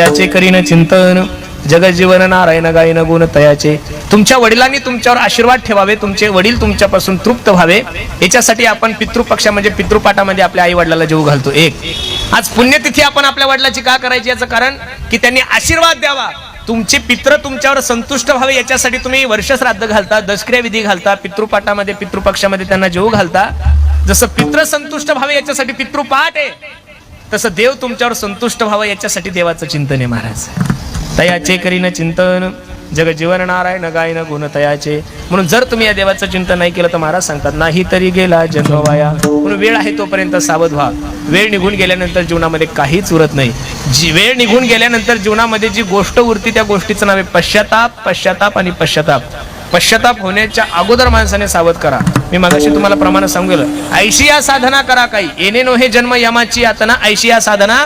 त्याचे करीन चिंतन जगजीवन नारायण गायन गुण तयाचे. तुमच्या वडिलांनी तुमच्यावर आशीर्वाद ठेवावे, तुमचे वडील तुमच्यापासून तृप्त व्हावे, याच्यासाठी आपण पितृपक्षा म्हणजे पितृपाठामध्ये आपल्या आई वडिलाला जीव घालतो. आज पुण्यतिथी आपण आपल्या वडिलाची का करायची? याचं कारण की त्यांनी आशीर्वाद द्यावा, तुमचे पित्र तुमच्यावर संतुष्ट व्हावे, याच्यासाठी तुम्ही वर्षश्राद्ध घालता, दशक्रिया विधी घालता, पितृपाठामध्ये पितृपक्षामध्ये त्यांना जीव घालता. जसं पित्र संतुष्ट व्हावे याच्यासाठी पितृपाठ आहे, तसं देव तुमच्यावर संतुष्ट व्हावं याच्यासाठी देवाचं चिंतन आहे महाराज. तयाचे करीन चिंतन जगजीवन नारायण गायन गुण तयाचे. म्हणून जर तुम्ही या देवाचं चिंतन नाही केलं तर महाराज सांगतात नाही तरी गेला जन्म वाया. म्हणून वेळ आहे तोपर्यंत सावध व्हा. वेळ निघून गेल्यानंतर जीवनामध्ये काहीच उरत नाही. जी वेळ निघून गेल्यानंतर जीवनामध्ये जी गोष्ट उरती त्या गोष्टीचं नाव आहे पश्चाताप, पश्चाताप आणि पश्चाताप. पश्चाताप होण्याच्या अगोदर माणसाने सावध करा. मी मगाशी तुम्हाला प्रमाण सांगेल, ऐशिया साधना करा काही येणे नो हे जन्म यमाची यातना, ऐशिया साधना.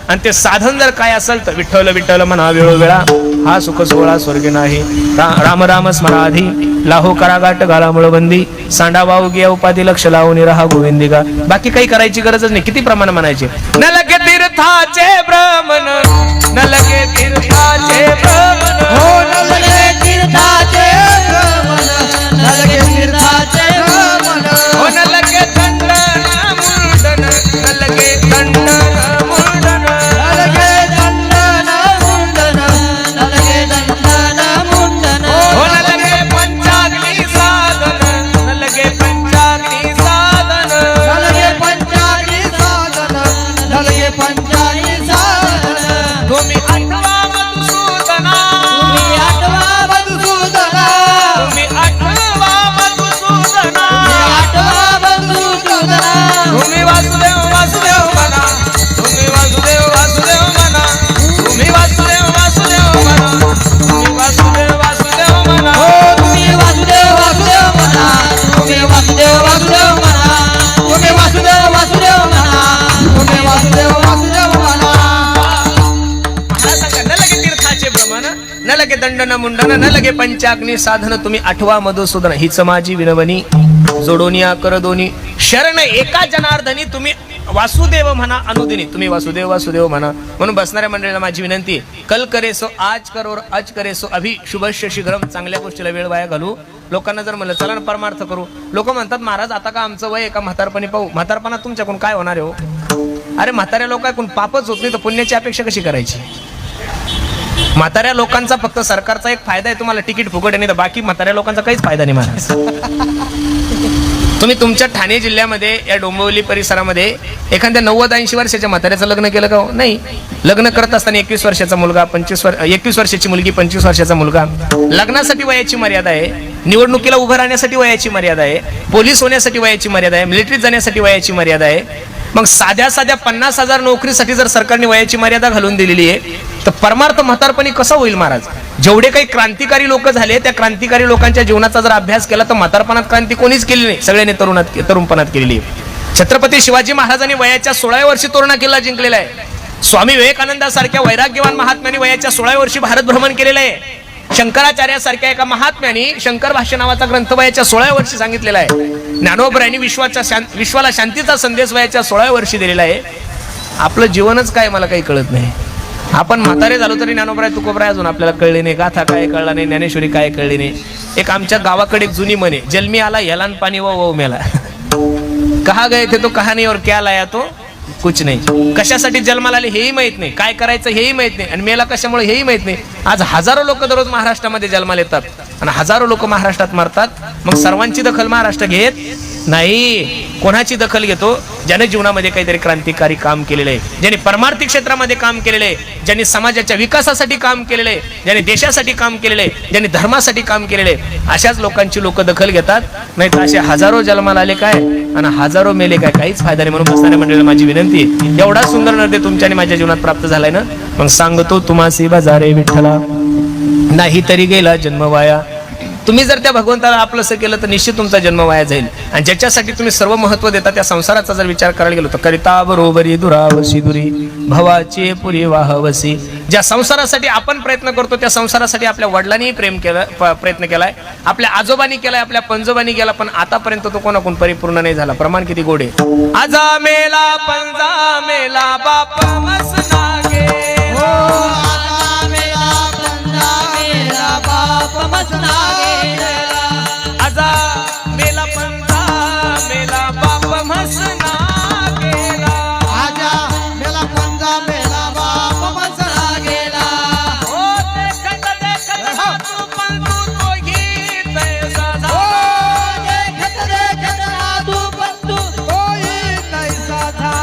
आणि ते साधन जर काय असेल तर विठ्ठल विठ्ठल म्हणा वेळोवेळा, हा सुख सोहळा स्वर्गी नाही. राम राम स्मराधी लाहो करा गाठ घाला मुळबंदी, सांडा वाहू गिया उपाधी लक्ष लावून राहा गोविंदिका. बाकी काही करायची गरजच नाही. किती प्रमाण म्हणायचे? न लगे तीर्थाचे भ्रमण, न लगे तीर्थाचे भ्रमण, हो न लगे तीर्थाचे भ्रमण, न लगे तीर्थाचे भ्रमण, हो न लगे दंडन मुंडन, न लगे दंडन मुंडन, न लगे दंडन मुंडन, न लगे दंडन मुंडन, हो न लगे पंचाग्नी साधन, न लगे पंचाग्नी साधन, न लगे पंचाग्नी साधन, न लगे पंचाग्नी साधन. तुम्ही आठवा मधुसूदना, तुम्ही आठवा मधुसूदना, तुम्ही आठवा मधुसूदना, आठवा मधुसूदना, तुम्ही वासुदेव वासुदेव म्हणा, तुम्ही वासुदेव वासुदेव म्हणा, तुम्ही वासुदेव वासुदेव म्हणा, तुम्ही वासुदेव वासुदेव म्हणा, हो तुम्ही वासुदेव वासुदेव म्हणा, तुम्ही वासुदेव वासुदेव म्हणा, तुम्ही वासुदेव वासुदेव म्हणा, तुम्ही वासुदेव वासुदेव म्हणा. मला सांगा, न लगे तीर्थाचे भ्रमण, न लगे दंडन मुंडन, न लगे पंचाग्नी साधन, तुम्ही आठवा मधुसूदन, हीच माझी विनवणी. जोडोनिया कर दोन्ही शरण एका जनार्दनी, तुम्ही वासुदेव म्हणा अनुदिनी, तुम्ही वासुदेव वासुदेव म्हणा. म्हणून बसणाऱ्या मंडळीला माझी विनंती आहे, कल करे सो आज करो, आज करे सो अभि, शुभस्य शीघ्रम. चांगल्या गोष्टीला वेळ वाया घालू. लोकांना जर म्हणलं चला ना परमार्थ करू, लोक म्हणतात महाराज आता का आमचं वय एका म्हातारपणी पाहू. म्हातारपणात तुमच्याकडून काय होणार आहे हो? अरे म्हाताऱ्या लोकांकडून पापच होत नाही तर पुण्याची अपेक्षा कशी करायची? म्हाताऱ्या लोकांचा फक्त सरकारचा एक फायदा आहे, तुम्हाला तिकीट फुकट आहे, नाही तर बाकी म्हाताऱ्या लोकांचा काहीच फायदा नाही महाराज. तुम्ही तुमच्या ठाणे जिल्ह्यामध्ये या डोंबिवली परिसरामध्ये एखाद्या 90-80 वर्षाच्या म्हाताऱ्याचं लग्न केलं का हो? नाही. लग्न करत असताना 21 वर्षाचा मुलगा, 21 वर्षाची मुलगी, 25 वर्षाचा मुलगा. लग्नासाठी वयाची मर्यादा आहे, निवडणुकीला उभं राहण्यासाठी वयाची मर्यादा आहे, पोलीस होण्यासाठी वयाची मर्यादा आहे, मिलिटरीत जाण्यासाठी वयाची मर्यादा आहे. मग साध्या 50,000 नोकरीसाठी जर सरकारने वयाची मर्यादा घालून दिलेली आहे तर परमार्थ म्हातारपणी कसा होईल महाराज? जेवढे काही क्रांतिकारी लोक झाले त्या क्रांतिकारी लोकांच्या जीवनाचा जर अभ्यास केला तर म्हातारपणात क्रांती कोणीच केली नाही, सगळ्यांनी तरुणपणात केलेली आहे. छत्रपती शिवाजी महाराजांनी वयाच्या 16व्या वर्षी तोरणा किल्ला जिंकलेला आहे. स्वामी विवेकानंदासारख्या वैराग्यवान महात्म्यांनी वयाच्या 16व्या वर्षी भारत भ्रमण केलेलं आहे. शंकराचार्यासारख्या एका महात्म्याने शंकर भाष्य नावाचा ग्रंथ वयाच्या 16व्या वर्षी सांगितलेला आहे. ज्ञानोबरायांनी विश्वाला शांतीचा संदेश वयाच्या 16व्या वर्षी दिलेला आहे. आपलं जीवनच काय मला काही कळत नाही. आपण म्हातारे झालो तरी ज्ञानोबराय तुकोबराय अजून आपल्याला कळले नाही, गाथा काय कळला नाही, ज्ञानेश्वरी काय कळली नाही. एक आमच्या गावाकडे एक जुनी म्हणे, जन्मी आला हेलान पाणी वो मेला. कहा गए थे तो कहा नहीं और क्या लाया तो कुछ नाही. कशासाठी जन्माला आले हेही माहित नाही, काय करायचं हेही माहित नाही, आणि मेला कशामुळे हेही माहित नाही. आज हजारो लोक दररोज महाराष्ट्रामध्ये जन्माला येतात आणि हजारो लोक महाराष्ट्रात मरतात. मग सर्वांची दखल महाराष्ट्र घेत नाही. कोणाची दखल घेतो? ज्याने जीवनामध्ये काहीतरी क्रांतिकारी काम केलेलं आहे, ज्याने परमार्थी क्षेत्रामध्ये काम केलेलं आहे, ज्यांनी समाजाच्या विकासासाठी काम केलेलं आहे, ज्याने देशासाठी काम केलेलं आहे, ज्यांनी धर्मासाठी काम केलेलं आहे, अशाच लोकांची लोक दखल घेतात. नाही तर असे हजारो जन्माला आले काय आणि हजारो मेले काय, काहीच फायदा नाही. म्हणून बसणाऱ्या मंडळीला माझी विनंती आहे, एवढा सुंदर नृत्य तुमच्या आणि माझ्या जीवनात प्राप्त झालाय ना, मग सांगतो तुम्हासी बाजारे विठ्ठला, नाही तरी गेला जन्म वाया. तुम्ही जर त्या भगवंताला आपलंसं केलं तर निश्चित तुमचा जन्म वाया जाईल. आणि ज्याच्यासाठी तुम्ही सर्व महत्व देता त्या संसाराचा जर विचार करायला गेलो तर करिता बरोबरी दुरावशी दुरी भवाची पुरी वाहवसी. ज्या संसारासाठी आपण प्रयत्न करतो त्या संसारासाठी आपल्या वडिलांनी प्रयत्न केलाय, आपल्या आजोबांनी केलाय, आपल्या पंजोबांनी केला, पण आतापर्यंत तो कोणाकडून परिपूर्ण नाही झाला. प्रमाण किती गोडे. आजा मेला पंजा मेला बाप मसनागे, हो आता मेला पंजा मेला बाप मसना गेला आजा मेला पंजा मेला बाप म्हसना गेला आजा मेला पंजा मेला बाप मसना गेला हो देखत देखत तू पण तू तोही तैसा हो झाला देखत ना तू पण तू होई तैसा झाला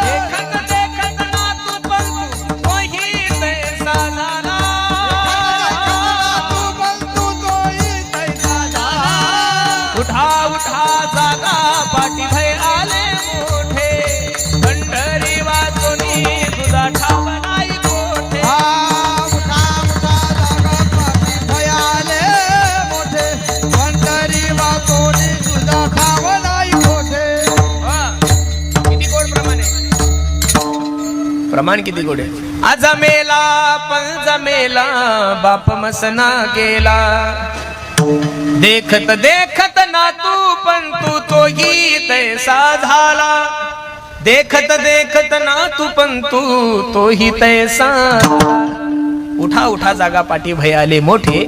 देखत देखत ना तू पण तू तोही तैसा झाला तू पण तू होई तैसा झाला उठा उठा जागा पाठी भय आले मोठे पंढरी वाचोनी तुझा ठाव नाही कोठे उठा उठा जागा पाठी भयाले मोठे पंढरी वाचोनी तुझा ठाव नाही मोठे किती गोड प्रमाण किती गोड आहे आज मेला पंज मेला बाप मसना गेला देखत देखत ना तू पण तू तोही तैसा झाला देखत देखत ना तू पण तू तोही तैसा उठा उठा जागा पाठी भय आले मोठे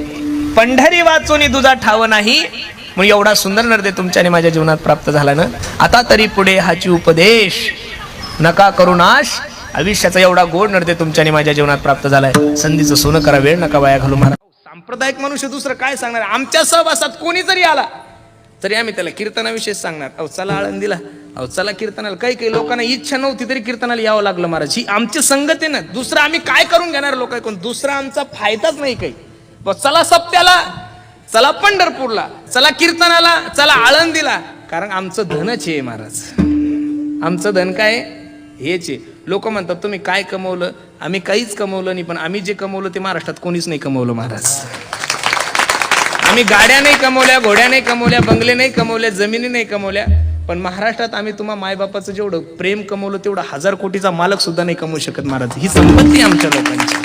पंढरी वाचून तुझा ठाव नाही म्हणून एवढा सुंदर नर्दे तुमच्याने माझ्या जीवनात प्राप्त झाला ना आता तरी पुढे हाची उपदेश नका करू नाश आयुष्याचा एवढा गोड नर्दे तुमच्याने माझ्या जीवनात प्राप्त झालाय संधीचं सोनं करा वेळ नका वाया घालू मारा सांप्रदायिक मनुष्य दुसरं काय सांगणार आमच्या सहवासात कोणी जरी आला तरी आम्ही त्याला कीर्तनाविषयी सांगणार अहो चला आळंदीला अहो चला कीर्तनाला काही काही लोकांना इच्छा नव्हती तरी कीर्तनाला यावं लागलं महाराज ही आमची संगत आहे ना दुसरं आम्ही काय करून घेणार लोक ऐकून दुसरा आमचा फायदाच नाही काही चला सप्त्याला चला पंढरपूरला चला कीर्तनाला चला आळंदीला कारण आमचं धनच आहे महाराज आमचं धन काय हेच आहे लोक म्हणतात तुम्ही काय कमवलं आम्ही काहीच कमवलं नाही पण आम्ही जे कमवलं ते महाराष्ट्रात कोणीच नाही कमवलं महाराज आम्ही गाड्या नाही कमवल्या घोड्या नाही कमवल्या बंगले नाही कमवल्या जमिनी नाही कमवल्या पण महाराष्ट्रात आम्ही तुम्हा मायबापाचं जेवढं प्रेम कमवलं तेवढं 1000 कोटीचा मालक सुद्धा नाही कमवू शकत महाराज ही संपत्ती आमच्या लोकांची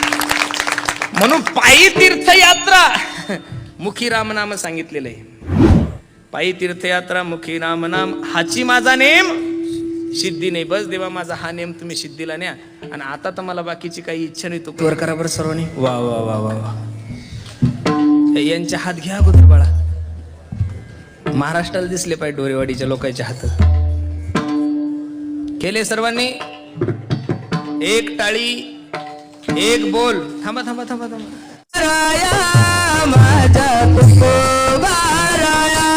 म्हणून पायी तीर्थयात्रा मुखी रामनाम सांगितलेलं आहे पायी तीर्थयात्रा मुखी रामनाम हाची माझा नेम सिद्धी नाही बस देवा माझा हा नेम तुम्ही सिद्धीला न्या आणि आता तर मला बाकीची काही इच्छा नाही तो वर करा बरं सर्वांनी वा वा वा वा वा यांच्या हात घ्या अगोदर बाळा महाराष्ट्राला दिसले पाहिजे डोरेवाडीच्या लोकांच्या हात केले सर्वांनी एक टाळी एक बोल थांबा थांबा थांबा थांबा राया माझा तुकोबा राया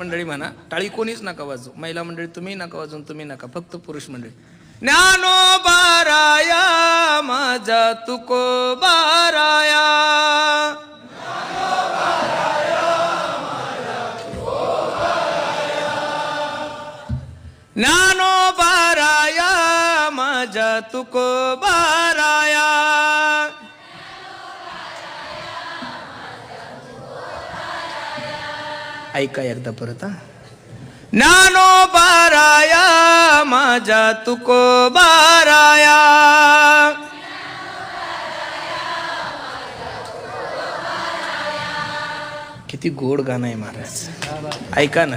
मंडळी म्हणा टाळी कोणीच नका वाजू महिला मंडळी तुम्ही नका वाजून तुम्ही नका फक्त पुरुष मंडळी ज्ञानोबा राया माझा तुकोबा राया ज्ञानोबा राया माझा तुकोबा राया ऐका एकदा परत हा ज्ञानोबाराया माझ्या तुकोबाराया. किती गोड गाणं आहे महाराज. ऐका ना,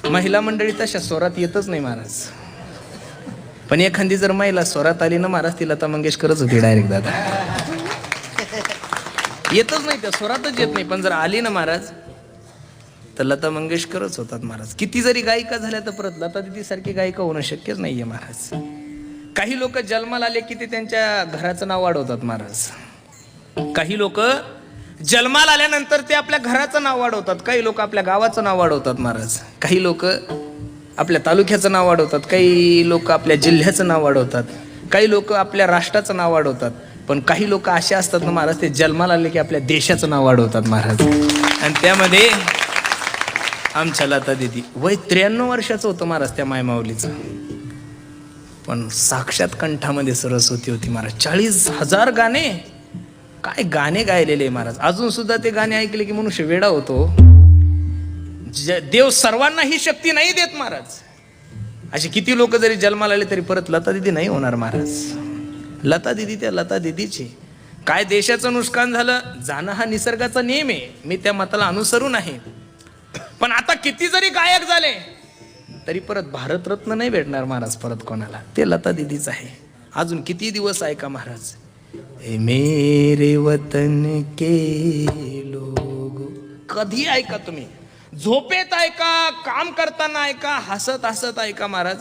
महिला मंडळी तशा स्वरात येतच नाही महाराज. पण एखादी जर महिला स्वरात आली ना महाराज, ती लता मंगेशकरच होती डायरेक्ट दादा. येतच नाही, त्या स्वरातच येत नाही. पण जर आली ना महाराज तर लता मंगेशकरच होतात महाराज. किती जरी गायिका झाल्या तर परत लता दिदी सारखी गायिका होणं शक्यच नाहीये महाराज. काही लोक जन्माला आले की ते त्यांच्या घराचं नाव वाढवतात महाराज. काही लोक जन्माला आल्यानंतर ते आपल्या घराचं नाव वाढवतात. काही लोक आपल्या गावाचं नाव वाढवतात महाराज. काही लोक आपल्या तालुक्याचं नाव वाढवतात. काही लोक आपल्या जिल्ह्याचं नाव वाढवतात. काही लोक आपल्या राष्ट्राचं नाव वाढवतात. पण काही लोक असे असतात ना महाराज, ते जन्माला आले की आपल्या देशाचं नाव वाढवतात महाराज. आणि त्यामध्ये आमच्या लता दिदी वय 93 वर्षाचं होतं महाराज त्या मायमाऊलीचं. पण साक्षात कंठामध्ये सरस्वती होती महाराज. 40,000 गाणे, काय गाणे गायलेले महाराज. अजून सुद्धा ते गाणे ऐकले की मनुष्य वेडा होतो. देव सर्वांना ही शक्ती नाही देत महाराज. असे किती लोक जरी जन्माला आले तरी परत लता दिदी नाही होणार महाराज. लता दिदी त्या लता दिदीची. काय देशाचं नुकसान झालं, जाणं हा निसर्गाचा नियम आहे, मी त्या मताला अनुसरून आहे. पण आता किती जरी गायक झाले तरी परत भारतरत्न नाही भेटणार महाराज परत कोणाला. ते लता दिदीच आहे. अजून किती दिवस ऐका महाराज. ए मेरे वतन के लोग, कधी ऐका तुम्ही, झोपेत ऐका, काम करताना ऐका, हसत हसत ऐका महाराज.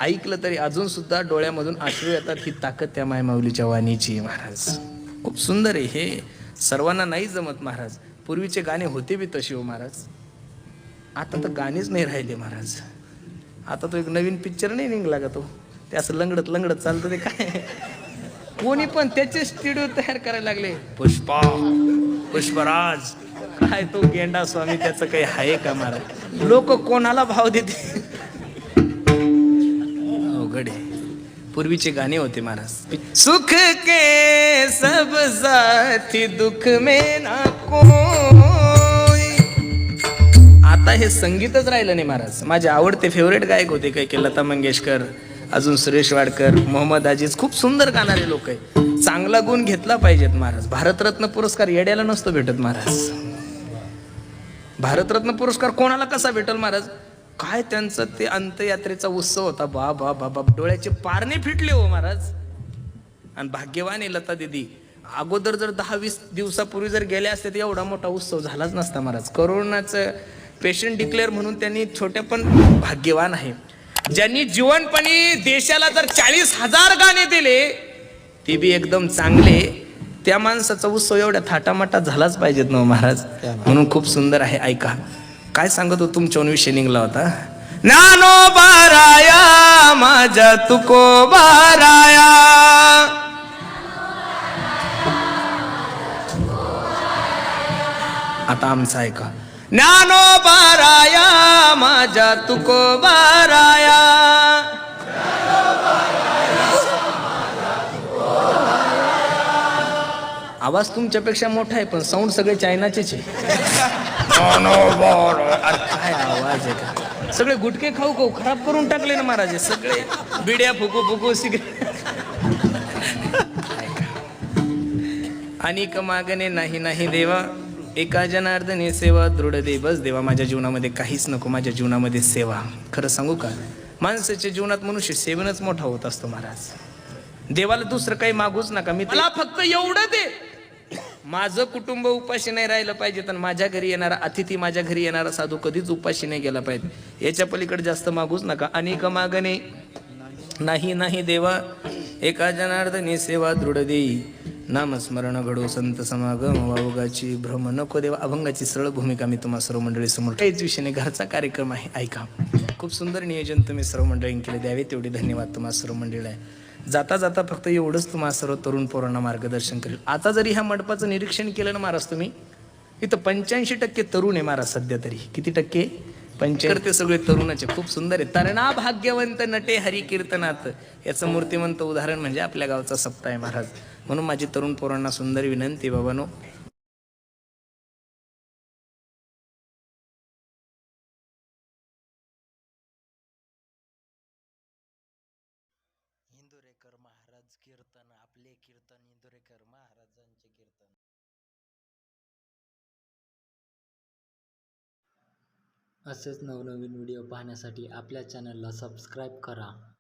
ऐकलं तरी अजून सुद्धा डोळ्यामधून अश्रू येतात. ही ताकद त्या मायमाऊलीच्या वाणीची महाराज. खूप सुंदर आहे हे. सर्वांना नाही जमत महाराज. पूर्वीचे गाणे होते बी तसे हो महाराज. आता तर गाणेच नाही राहिले महाराज. आता तो एक नवीन पिक्चर नाही निघला का, तो ते असं लंगडत लंगडत चालतं. ते काय कोणी पण त्याचे स्टुडिओ तयार करायला लागले. पुष्पा, पुष्पराज, काय तो गेंडा स्वामी, त्याचं काही आहे का महाराज. लोक कोणाला भाव देते. अवघड आहे. पूर्वीचे गाणे होते महाराज. सुख के सब साथी दुख में ना कोई. आता हे संगीतच राहिलं नाही महाराज. माझे आवडते फेवरेट गायक होते काही लता मंगेशकर, अजून सुरेश वाडकर, मोहम्मद अजीज. खूप सुंदर गाणारे लोक आहे. चांगला गुण घेतला पाहिजेत महाराज. भारतरत्न पुरस्कार येड्याला नसतो भेटत महाराज. भारतरत्न पुरस्कार कोणाला कसा भेटल महाराज. काय त्यांचं ते अंत्ययात्रेचा उत्सव होता. बा बा बा, डोळ्याचे पारणे फिटले हो महाराज. आणि भाग्यवान आहे लता दिदी. अगोदर जर 10-20 दिवसापूर्वी जर गेले असते तर एवढा मोठा उत्सव झालाच नसता महाराज. करोनाचं पेशंट डिक्लेअर म्हणून त्यांनी छोट्या, पण भाग्यवान आहे. ज्यांनी जीवनपणी देशाला जर 40,000 गाणे दिले ते बी एकदम चांगले, त्या माणसाचा उत्सव एवढ्या थाटामाटात झालाच पाहिजेत ना महाराज. म्हणून खूप सुंदर आहे. ऐका काय सांगत हो. तुमच्यावर विषय निघला होता. ज्ञानोबाराया माझ्या तुकोबाराया. आता आमचं ऐका. ज्ञानोबाराया माझ्या तुकोबाराया. आवाज तुमच्यापेक्षा मोठा आहे पण साऊंड सगळे चायनाचेच आहे. काय आवाज आहे का. सगळे गुटके खाऊ खाऊ खराब करून टाकले ना महाराज. सगळे बिड्या फुकू फुकू सिगरेट. अनेक मागणे नाही नाही देवा, एका जनार्दने सेवा दृढ दे. बस देवा, माझ्या जीवनामध्ये काहीच नको, माझ्या जीवनामध्ये सेवा. खरं सांगू का, माणसाच्या जीवनात मनुष्य सेवनच मोठा होत असतो महाराज. देवाला दुसरं काही मागूच नका. मला फक्त एवढं दे. माझं कुटुंब उपाशी नाही राहिलं पाहिजे, तर माझ्या घरी येणारा अतिथी, माझ्या घरी येणारा साधू कधीच उपाशी नाही गेला पाहिजे. याच्या पलीकडे जास्त मागूच नका. अनेक मागणे नाही नाही देवा, एका जनार्दने सेवा दृढ देई. नामस्मरण घडो संत समागम, वावगाची भ्रम नको देवा. अभंगाची सरळ भूमिका मी तुम्हा सर्व मंडळी समोर. काहीच विषय नाही, घरचा कार्यक्रम आहे. ऐका, खूप सुंदर नियोजन तुम्ही सर्व मंडळींनी केले. द्यावे तेवढे धन्यवाद तुम्हा सर्व मंडळीला. जाता जाता फक्त एवढंच तुम्हा सर्व तरुण पोरांना मार्गदर्शन करेल. आता जरी ह्या मंडपाचं निरीक्षण केलं ना महाराज तुम्ही, इथं 85% तरुण आहे महाराज सध्या तरी. किती टक्के? 85. ते सगळे तरुणाचे. खूप सुंदर आहे. तरणा भाग्यवंत नटे हरी कीर्तनात, याचं मूर्तिमंत उदाहरण म्हणजे आपल्या गावचा सप्ताह आहे महाराज. म्हणून माझी तरुण पोरांना सुंदर विनंती, बाबांनो, कीर्तन, आपले कीर्तन, इंदुरेकर महाराजांचे कीर्तन. असेच नवनवीन व्हिडिओ पाहण्यासाठी आपल्या चॅनलला सबस्क्राईब करा.